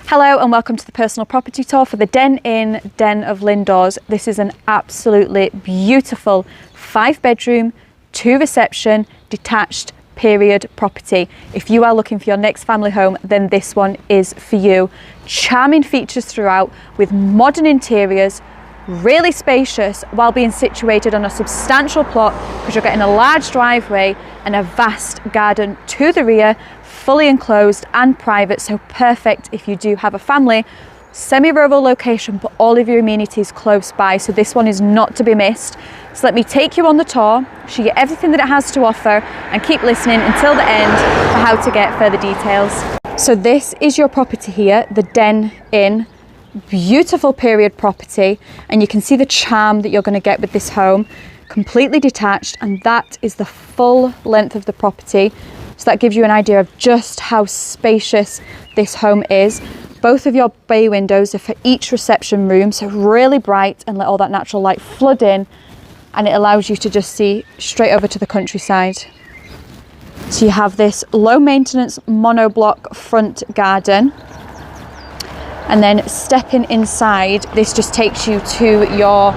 Hello and welcome to the personal property tour for the Den of Lindores. This is an absolutely beautiful 5-bedroom, 2-reception, detached period property. If you are looking for your next family home, then this one is for you. Charming features throughout with modern interiors, really spacious while being situated on a substantial plot because you're getting a large driveway and a vast garden to the rear, fully enclosed and private, so perfect if you do have a family. Semi-rural location, but all of your amenities close by, so this one is not to be missed. So let me take you on the tour, show you everything that it has to offer, and keep listening until the end for how to get further details. So this is your property here, the Den Inn. Beautiful period property, and you can see the charm that you're going to get with this home. Completely detached, and that is the full length of the property, so that gives you an idea of just how spacious this home is. Both of your bay windows are for each reception room, so really bright and let all that natural light flood in, and it allows you to just see straight over to the countryside. So you have this low maintenance monoblock front garden. And then stepping inside, this just takes you to your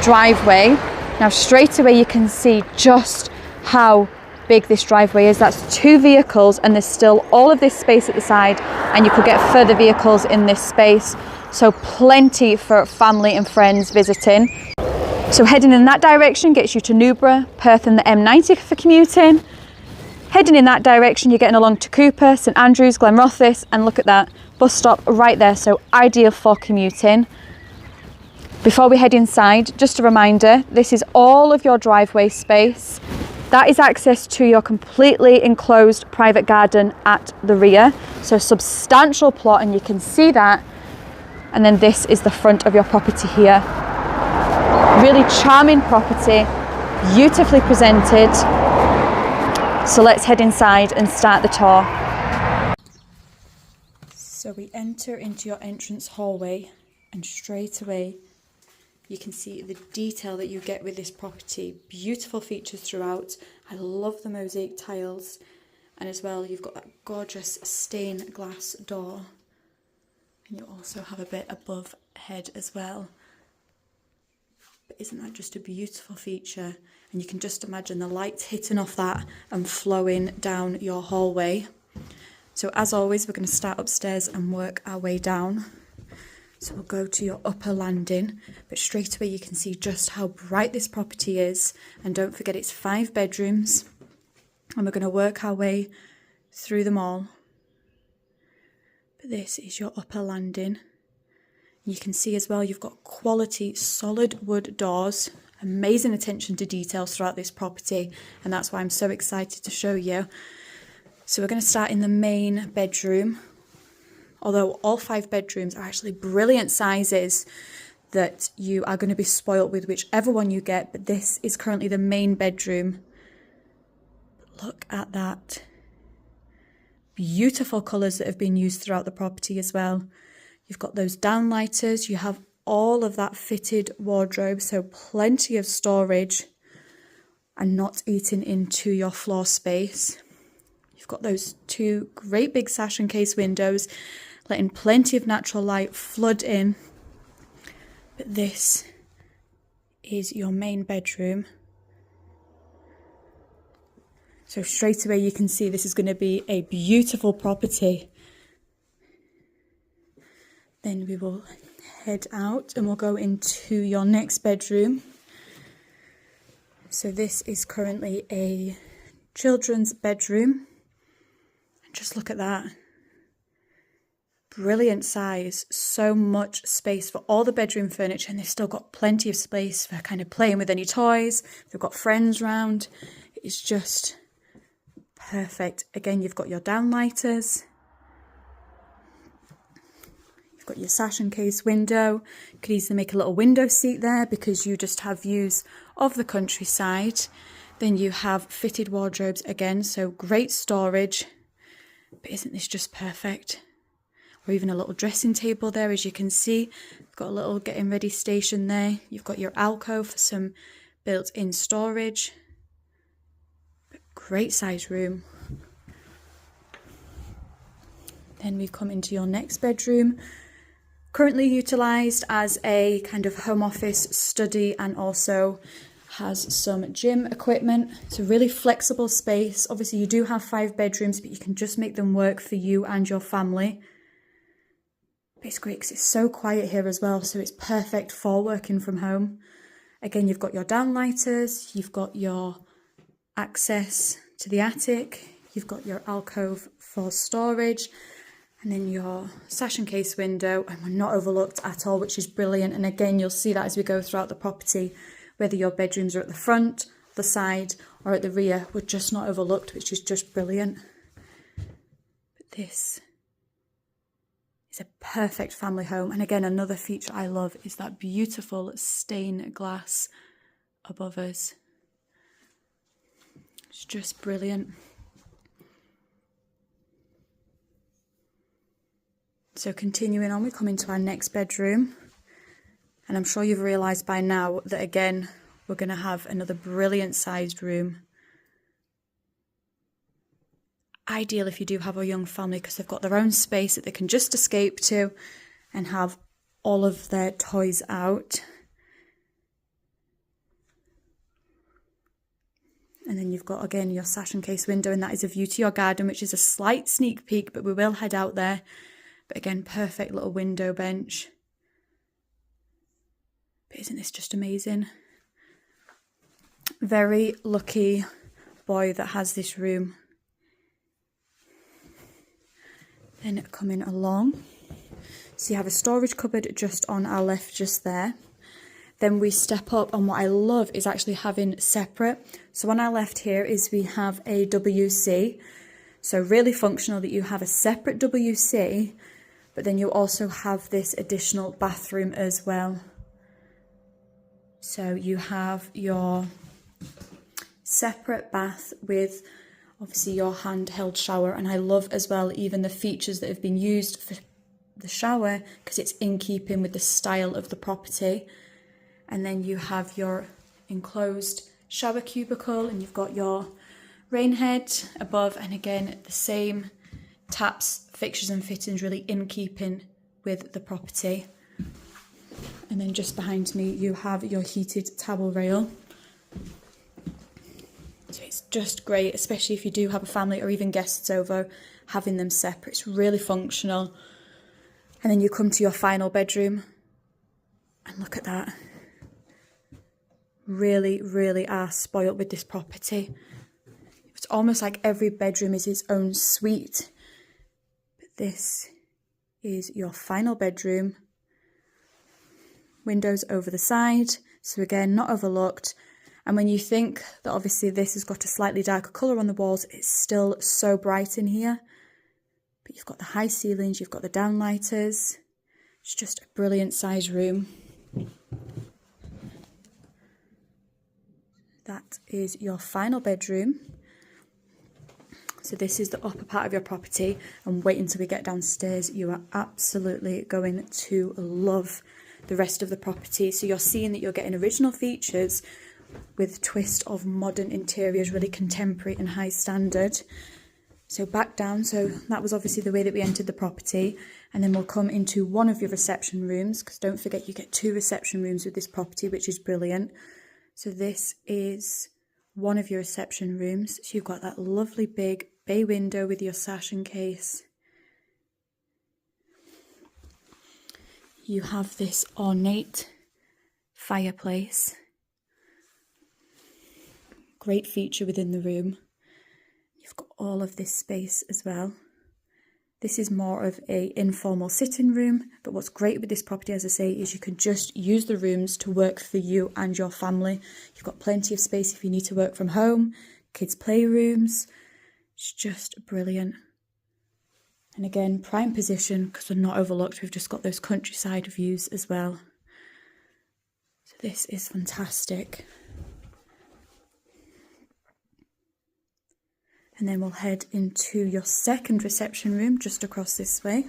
driveway. Now straight away you can see just how big this driveway is. That's 2 vehicles, and there's still all of this space at the side, and you could get further vehicles in this space. So plenty for family and friends visiting. So heading in that direction gets you to Newburgh, Perth and the M90 for commuting. Heading in that direction, you're getting along to Cupar, St Andrews, Glenrothes, and look at that bus stop right there, so ideal for commuting. Before we head inside, just a reminder, this is all of your driveway space. That is access to your completely enclosed private garden at the rear, so substantial plot, and you can see that. And then this is the front of your property here. Really charming property, beautifully presented. So let's head inside and start the tour. So we enter into your entrance hallway, and straight away you can see the detail that you get with this property. Beautiful features throughout. I love the mosaic tiles, and as well you've got that gorgeous stained glass door, and you also have a bit above head as well. But isn't that just a beautiful feature? And you can just imagine the light hitting off that and flowing down your hallway. So as always, we're going to start upstairs and work our way down. So we'll go to your upper landing, but straight away you can see just how bright this property is. And don't forget, it's 5 bedrooms, and we're going to work our way through them all. But this is your upper landing. You can see as well, you've got quality solid wood doors, amazing attention to details throughout this property, and that's why I'm so excited to show you. So we're going to start in the main bedroom. Although all 5 bedrooms are actually brilliant sizes that you are going to be spoilt with whichever one you get, but this is currently the main bedroom. Look at that. Beautiful colours that have been used throughout the property as well. You've got those downlighters, you have all of that fitted wardrobe, so plenty of storage and not eating into your floor space. You've got those 2 great big sash and case windows, letting plenty of natural light flood in. But this is your main bedroom. So straight away you can see this is going to be a beautiful property. Then we will head out and we'll go into your next bedroom. So this is currently a children's bedroom. Just look at that. Brilliant size, so much space for all the bedroom furniture, and they've still got plenty of space for kind of playing with any toys. They've got friends round. It's just perfect. Again, you've got your downlighters. You've got your sash and case window. You could easily make a little window seat there because you just have views of the countryside. Then you have fitted wardrobes again, so great storage. But isn't this just perfect? Or even a little dressing table there, as you can see. You've got a little getting ready station there. You've got your alcove for some built-in storage. But great size room. Then we come into your next bedroom, currently utilised as a kind of home office study, and also has some gym equipment. It's a really flexible space. Obviously you do have 5 bedrooms, but you can just make them work for you and your family. But it's great because it's so quiet here as well, so it's perfect for working from home. Again, you've got your downlighters, you've got your access to the attic, you've got your alcove for storage, and then your sash and case window, and we're not overlooked at all, which is brilliant. And again, you'll see that as we go throughout the property, whether your bedrooms are at the front, the side, or at the rear, we're just not overlooked, which is just brilliant. But this is a perfect family home. And again, another feature I love is that beautiful stained glass above us. It's just brilliant. So continuing on, we come into our next bedroom, and I'm sure you've realised by now that again we're going to have another brilliant sized room. Ideal if you do have a young family, because they've got their own space that they can just escape to and have all of their toys out. And then you've got again your sash and case window, and that is a view to your garden, which is a slight sneak peek, but we will head out there. But again, perfect little window bench. But isn't this just amazing? Very lucky boy that has this room. Then coming along, so you have a storage cupboard just on our left, just there. Then we step up, and what I love is actually having separate. So on our left here is we have a WC. So really functional that you have a separate WC, but then you also have this additional bathroom as well. So you have your separate bath with obviously your handheld shower, and I love as well even the features that have been used for the shower because it's in keeping with the style of the property. And then you have your enclosed shower cubicle, and you've got your rain head above, and again the same taps, fixtures and fittings really in keeping with the property. And then just behind me you have your heated towel rail. So it's just great, especially if you do have a family or even guests over, having them separate. It's really functional. And then you come to your final bedroom, and look at that. Really, really are spoilt with this property. It's almost like every bedroom is its own suite. But this is your final bedroom. Windows over the side, so again, not overlooked. And when you think that obviously this has got a slightly darker colour on the walls, it's still so bright in here. But you've got the high ceilings, you've got the downlighters. It's just a brilliant size room. That is your final bedroom. So this is the upper part of your property, and wait until we get downstairs. You are absolutely going to love the rest of the property. So you're seeing that you're getting original features with a twist of modern interiors, really contemporary and high standard. So back down, so that was obviously the way that we entered the property, and then we'll come into one of your reception rooms, because don't forget you get 2 reception rooms with this property, which is brilliant. So this is one of your reception rooms. So you've got that lovely big bay window with your sash and case. You have this ornate fireplace. Great feature within the room. You've got all of this space as well. This is more of a informal sitting room, but what's great with this property, as I say, is you can just use the rooms to work for you and your family. You've got plenty of space if you need to work from home, kids' playrooms. It's just brilliant. And again, prime position, because we're not overlooked. We've just got those countryside views as well. So this is fantastic. And then we'll head into your second reception room just across this way.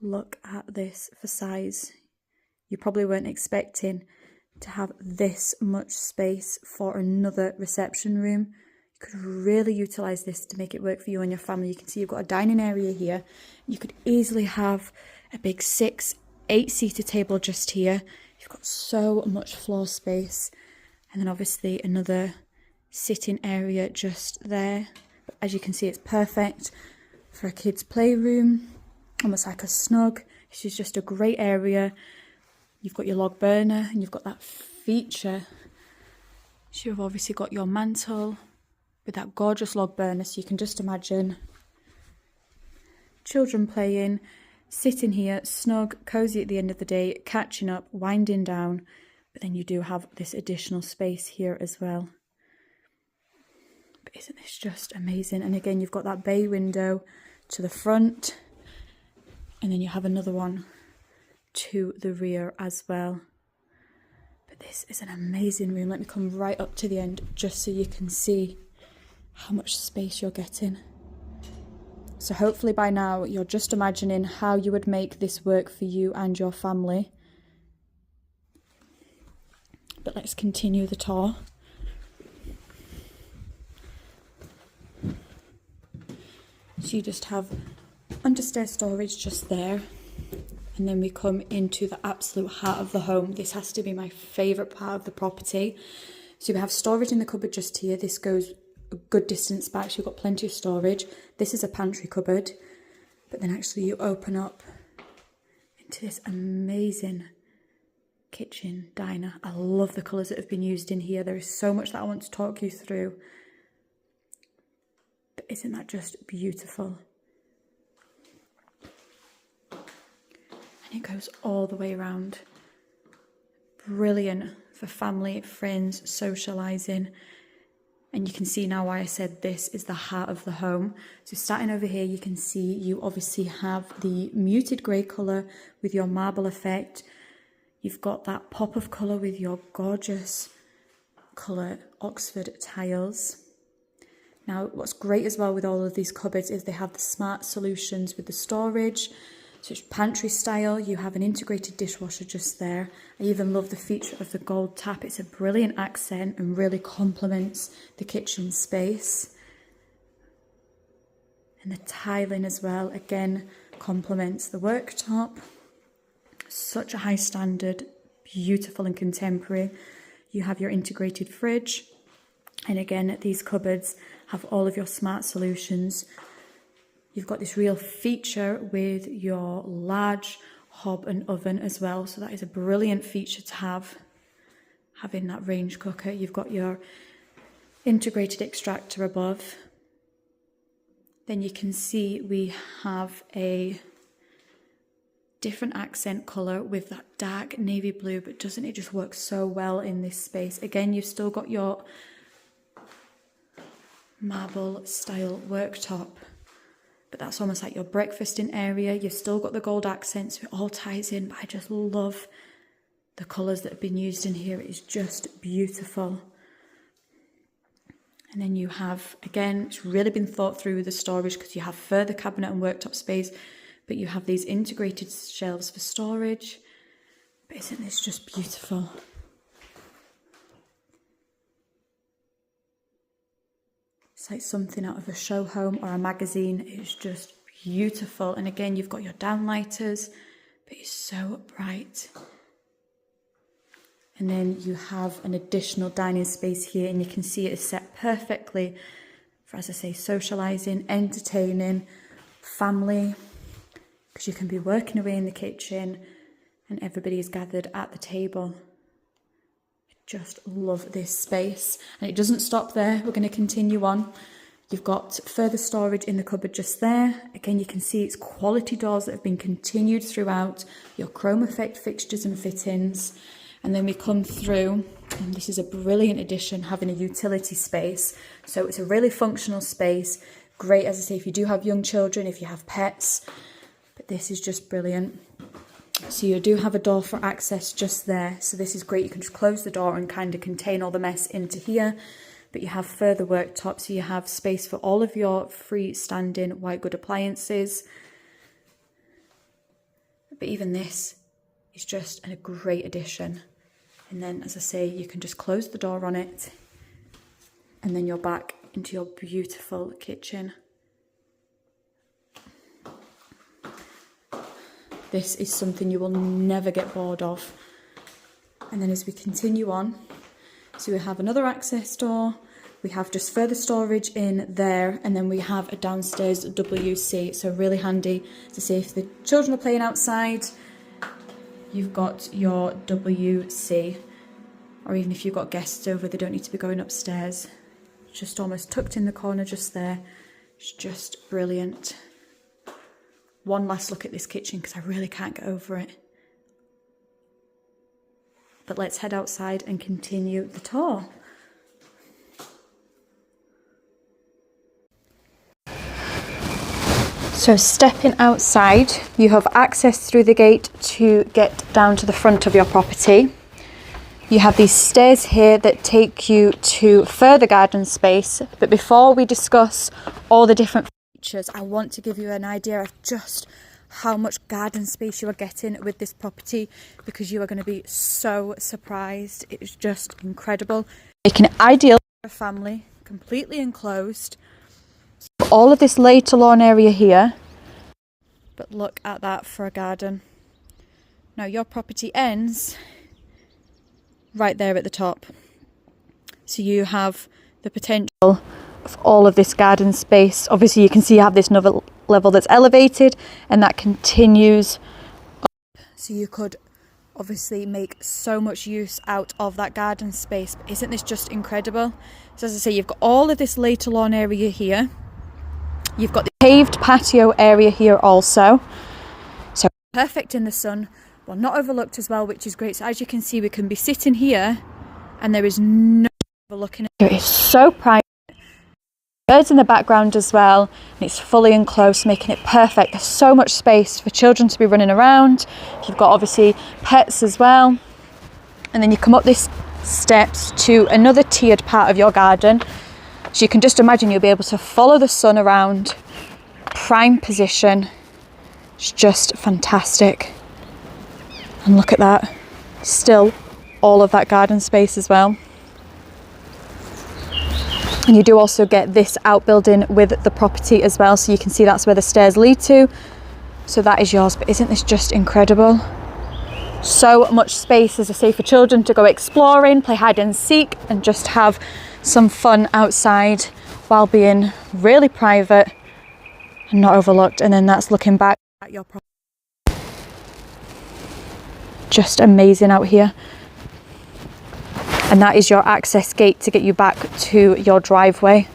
Look at this for size. You probably weren't expecting to have this much space for another reception room. You could really utilise this to make it work for you and your family. You can see you've got a dining area here. You could easily have a big 6, 8-seater table just here. You've got so much floor space. And then obviously another sitting area just there. But as you can see, it's perfect for a kid's playroom, almost like a snug. This is just a great area. You've got your log burner and you've got that feature. So you've obviously got your mantle with that gorgeous log burner. So you can just imagine children playing, sitting here, snug, cozy at the end of the day, catching up, winding down. But then you do have this additional space here as well. But isn't this just amazing? And again, you've got that bay window to the front. And then you have another one to the rear as well. But this is an amazing room. Let me come right up to the end just so you can see how much space you're getting. So hopefully by now you're just imagining how you would make this work for you and your family. But let's continue the tour. So you just have understair storage just there. And then we come into the absolute heart of the home. This has to be my favourite part of the property. So we have storage in the cupboard just here. This goes a good distance back, so you've got plenty of storage. This is a pantry cupboard. But then actually you open up into this amazing kitchen diner. I love the colours that have been used in here. There is so much that I want to talk you through. But isn't that just beautiful? And it goes all the way around. Brilliant for family, friends, socialising. And you can see now why I said this is the heart of the home. So starting over here, you can see you obviously have the muted grey colour with your marble effect. You've got that pop of colour with your gorgeous colour Oxford tiles. Now, what's great as well with all of these cupboards is they have the smart solutions with the storage. So it's pantry style. You have an integrated dishwasher just there. I even love the feature of the gold tap. It's a brilliant accent and really complements the kitchen space. And the tiling as well, again, complements the worktop. Such a high standard, beautiful and contemporary. You have your integrated fridge. And again, these cupboards have all of your smart solutions. You've got this real feature with your large hob and oven as well. So that is a brilliant feature to have, having that range cooker. You've got your integrated extractor above. Then you can see we have a different accent colour with that dark navy blue, but doesn't it just work so well in this space? Again, you've still got your marble style worktop, but that's almost like your breakfasting area. You've still got the gold accents, so it all ties in, but I just love the colours that have been used in here. It is just beautiful. And then you have, again, it's really been thought through with the storage because you have further cabinet and worktop space, but you have these integrated shelves for storage. But isn't this just beautiful? It's like something out of a show home or a magazine. It's just beautiful. And again, you've got your downlighters, but it's so bright. And then you have an additional dining space here, and you can see it is set perfectly for, as I say, socialising, entertaining, family, because you can be working away in the kitchen and everybody is gathered at the table. I just love this space. And it doesn't stop there. We're going to continue on. You've got further storage in the cupboard just there. Again, you can see it's quality doors that have been continued throughout, your chrome effect fixtures and fittings. And then we come through, and this is a brilliant addition, having a utility space. So it's a really functional space. Great, as I say, if you do have young children, if you have pets. But this is just brilliant. So you do have a door for access just there. So this is great. You can just close the door and kind of contain all the mess into here. But you have further worktop, so you have space for all of your freestanding white good appliances. But even this is just a great addition. And then, as I say, you can just close the door on it, and then you're back into your beautiful kitchen. This is something you will never get bored of. And then as we continue on, so we have another access door, we have just further storage in there, and then we have a downstairs WC, so really handy to say if the children are playing outside, you've got your WC, or even if you've got guests over, they don't need to be going upstairs. Just almost tucked in the corner just there. It's just brilliant. One last look at this kitchen because I really can't get over it. But let's head outside and continue the tour. So stepping outside, you have access through the gate to get down to the front of your property. You have these stairs here that take you to further garden space. But before we discuss all the different features, I want to give you an idea of just how much garden space you are getting with this property, because you are going to be so surprised. It is just incredible. Making it ideal for a family, completely enclosed. All of this later lawn area here, but look at that for a garden. Now your property ends right there at the top, so you have the potential of all of this garden space. Obviously you can see you have this another level that's elevated, and that continues up. So you could obviously make so much use out of that garden space. But isn't this just incredible? So as I say, you've got all of this later lawn area here. You've got the paved patio area here also, so perfect in the sun. Well, not overlooked as well, which is great. So as you can see, we can be sitting here and there is no overlooking. It is so private. Birds in the background as well, and it's fully enclosed, making it perfect. There's so much space for children to be running around. You've got obviously pets as well. And then you come up these steps to another tiered part of your garden. So you can just imagine you'll be able to follow the sun around, prime position. It's just fantastic. And look at that, still all of that garden space as well. And you do also get this outbuilding with the property as well, so you can see that's where the stairs lead to. So that is yours. But isn't this just incredible? So much space, as I say, for children to go exploring, play hide and seek, and just have some fun outside while being really private and not overlooked. And then that's looking back at your property. Just amazing out here. And that is your access gate to get you back to your driveway.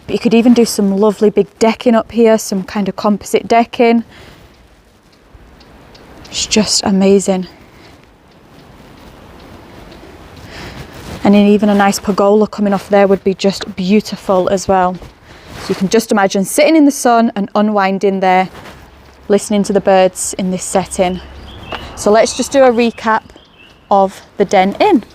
But you could even do some lovely big decking up here, some kind of composite decking. It's just amazing. And then even a nice pergola coming off there would be just beautiful as well. So you can just imagine sitting in the sun and unwinding there, listening to the birds in this setting. So let's just do a recap of the Den Inn.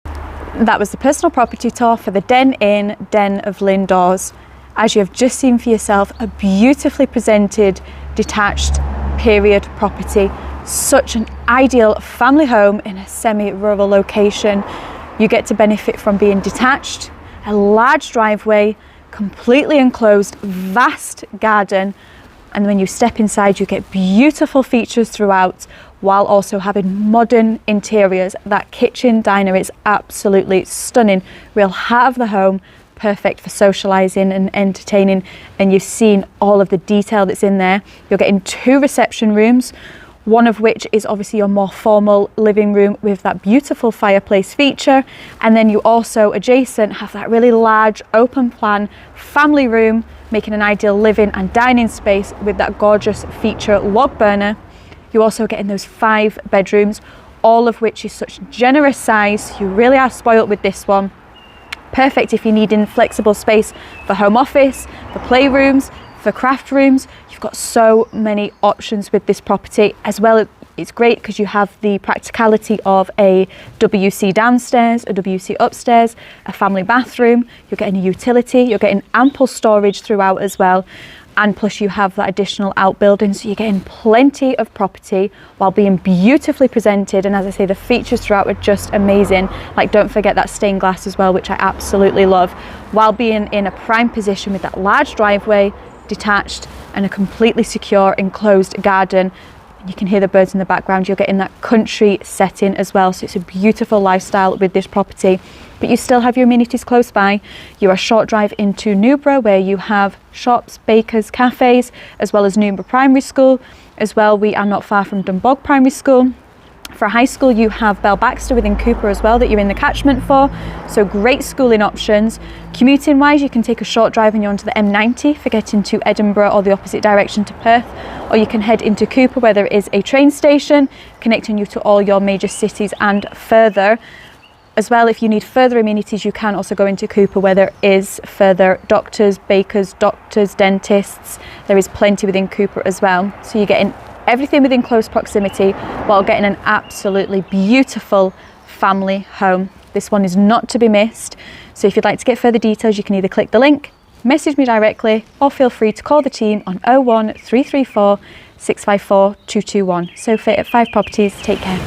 That was the personal property tour for the Den Inn, Den of Lindores. As you have just seen for yourself, a beautifully presented, detached period property. Such an ideal family home in a semi-rural location. You get to benefit from being detached, a large driveway, completely enclosed, vast garden, and when you step inside you get beautiful features throughout, while also having modern interiors. That kitchen diner is absolutely stunning. Real heart of the home, perfect for socialising and entertaining, and you've seen all of the detail that's in there. You're getting 2 reception rooms, one of which is obviously your more formal living room with that beautiful fireplace feature, and then you also adjacent have that really large open plan family room, making an ideal living and dining space with that gorgeous feature log burner. You also get in those 5 bedrooms, all of which is such generous size. You really are spoilt with this one. Perfect if you're needing flexible space for home office, for playrooms, for craft rooms. You've got so many options with this property as well. It's great because you have the practicality of a WC downstairs, a WC upstairs, a family bathroom. You're getting a utility, you're getting ample storage throughout as well. and plus you have that additional outbuilding, so you're getting plenty of property while being beautifully presented. And as I say, the features throughout are just amazing. Like, don't forget that stained glass as well, which I absolutely love, while being in a prime position with that large driveway, detached, and a completely secure enclosed garden. You can hear the birds in the background. You're getting that country setting as well, so it's a beautiful lifestyle with this property. But you still have your amenities close by. You're a short drive into Newburgh, where you have shops, bakers, cafes, as well as Newburgh Primary School. As well, we are not far from Dundee Primary School. For high school, you have Baxter within Cupar as well that you're in the catchment for, so great schooling options. Commuting wise, you can take a short drive and you're onto the M90 for getting to Edinburgh or the opposite direction to Perth, or you can head into Cupar where there is a train station connecting you to all your major cities and further. As well, if you need further amenities, you can also go into Cupar where there is further doctors, bakers, dentists. There is plenty within Cupar as well. So you're getting everything within close proximity while getting an absolutely beautiful family home. This one is not to be missed. So if you'd like to get further details, you can either click the link, message me directly, or feel free to call the team on 01334 654 221. Sophie at 5 Properties. Take care.